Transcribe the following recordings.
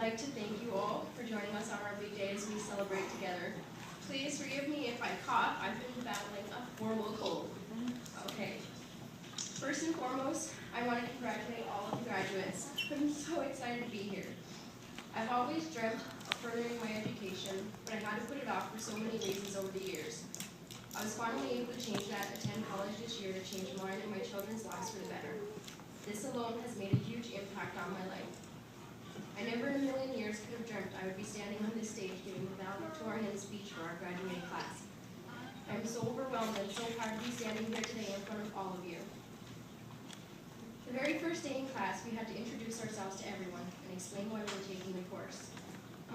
like to thank you all for joining us on our big day as we celebrate together. Please forgive me if I cough. I've been battling a horrible cold. Okay. First and foremost, I want to congratulate all of the graduates. I'm so excited to be here. I've always dreamt of furthering my education, but I had to put it off for so many reasons over the years. I was finally able to change that, attend college this year to change mine and my children's lives for the better. This alone has made a huge impact on my life. I never in a million years could have dreamt I would be standing on this stage giving the Valedictorian Speech for our graduating class. I am so overwhelmed and so proud to be standing here today in front of all of you. The very first day in class, we had to introduce ourselves to everyone and explain why we were taking the course.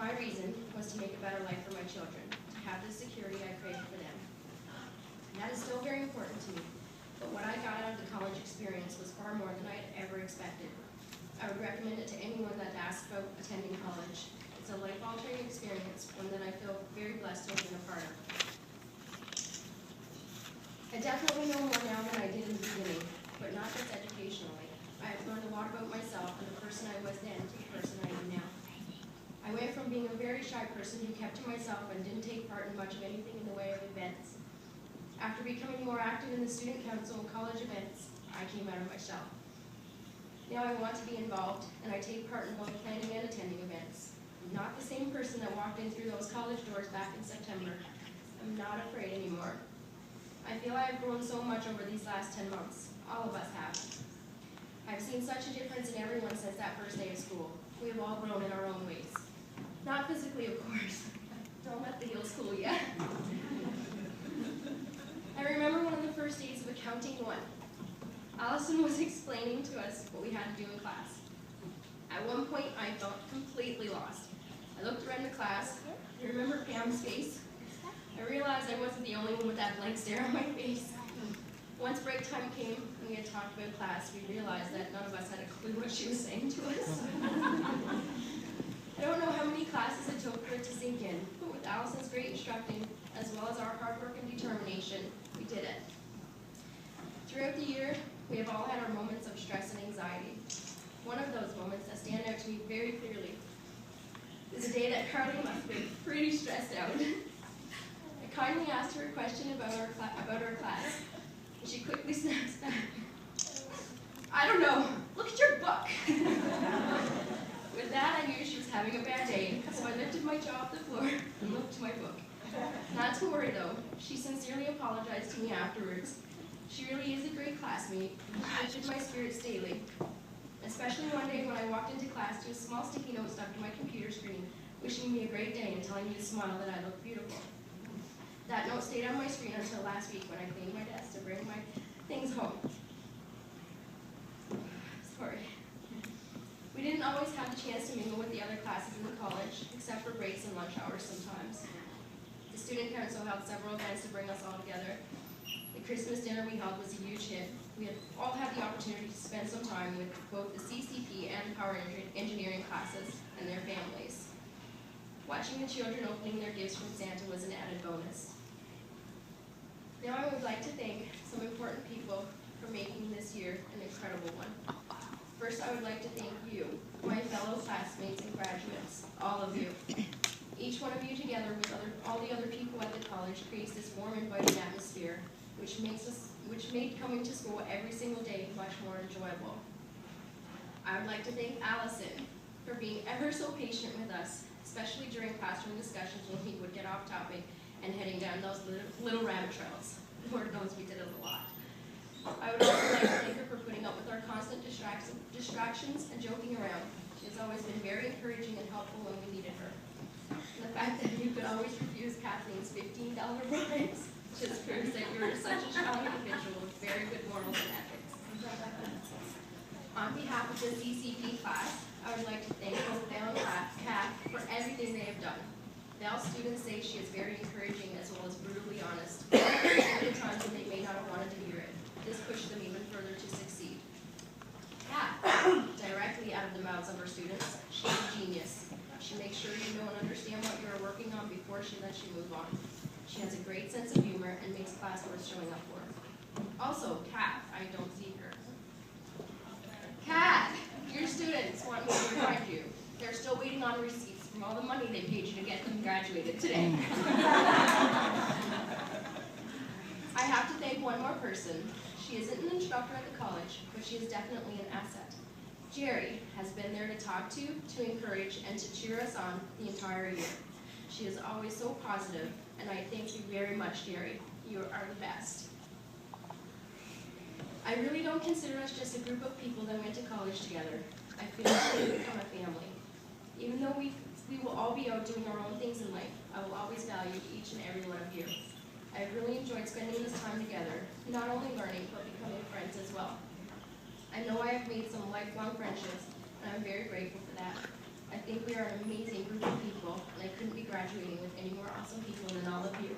My reason was to make a better life for my children, to have the security I craved for them. And that is still very important to me, but what I got out of the college experience was far more than I had ever expected. I would recommend it to anyone that asks about attending college. It's a life-altering experience, one that I feel very blessed to have been a part of. I definitely know more now than I did in the beginning, but not just educationally. I have learned a lot about myself and the person I was then to the person I am now. I went from being a very shy person who kept to myself and didn't take part in much of anything in the way of events. After becoming more active in the student council and college events, I came out of my shell. Now I want to be involved, and I take part in both planning and attending events. I'm not the same person that walked in through those college doors back in September. I'm not afraid anymore. I feel I have grown so much over these last 10 months. All of us have. I've seen such a difference in everyone since that first day of school. We have all grown in our own ways. Not physically, of course. Don't let the heels fool ya. I remember one of the first days of Accounting 1. Allison was explaining to us what we had to do in class. At one point, I felt completely lost. I looked around the class. I remember Pam's face. I realized I wasn't the only one with that blank stare on my face. Once break time came and we had talked about class, we realized that none of us had a clue what she was saying to us. I don't know how many classes it took for it to sink in, but with Allison's great instructing, as well as our hard work and determination, we did it. Throughout the year, we have all had our moments of stress and anxiety. One of those moments that stand out to me very clearly is a day that Carly must have been pretty stressed out. I kindly asked her a question about our class, and she quickly snaps back. I don't know, look at your book. With that, I knew she was having a bad day, so I lifted my jaw off the floor and looked to my book. Not to worry though, she sincerely apologized to me afterwards. She really is a great classmate, and she lifted my spirits daily. Especially one day when I walked into class to a small sticky note stuck to my computer screen, wishing me a great day and telling me to smile that I looked beautiful. That note stayed on my screen until last week when I cleaned my desk to bring my things home. Sorry. We didn't always have the chance to mingle with the other classes in the college, except for breaks and lunch hours sometimes. The student council held several events to bring us all together. The Christmas dinner we held was a huge hit. We had all had the opportunity to spend some time with both the CCP and power engineering classes and their families. Watching the children opening their gifts from Santa was an added bonus. Now I would like to thank some important people for making this year an incredible one. First, I would like to thank you, my fellow classmates and graduates, all of you. Each one of you together with all the other people at the college creates this warm, inviting atmosphere, which made coming to school every single day much more enjoyable. I would like to thank Allison for being ever so patient with us, especially during classroom discussions when we would get off topic and heading down those little rabbit trails. Lord knows we did it a lot. I would also like to thank her for putting up with our constant distractions and joking around. She has always been very encouraging and helpful when we needed her. And the fact that you could always refuse Kathleen's $15 bribes just proves that you're such a strong individual with very good morals and ethics. On behalf of the CCP class, I would like to thank both Val and Kat for everything they have done. Val's students say she is very encouraging as well as brutally honest, even at times when they may not have wanted to hear it. This pushed them even further to succeed. Kat, directly out of the mouths of her students, she's a genius. She makes sure you know and understand what you are working on before she lets you move on. She has a great sense of humor and makes class worth showing up for. Also, Kat, I don't see her. Kat, your students want me to remind you. They're still waiting waiting on receipts from all the money they paid you to get them graduated today. I have to thank one more person. She isn't an instructor at the college, but she is definitely an asset. Jerry has been there to talk to encourage, and to cheer us on the entire year. She is always so positive, and I thank you very much, Jerry. You are the best. I really don't consider us just a group of people that went to college together. I feel like we've become a family. Even though we will all be out doing our own things in life, I will always value each and every one of you. I really enjoyed spending this time together, not only learning, but becoming friends as well. I know I have made some lifelong friendships, and I'm very grateful for that. I think we are an amazing group of people, and I couldn't be graduating with any more awesome people than all of you.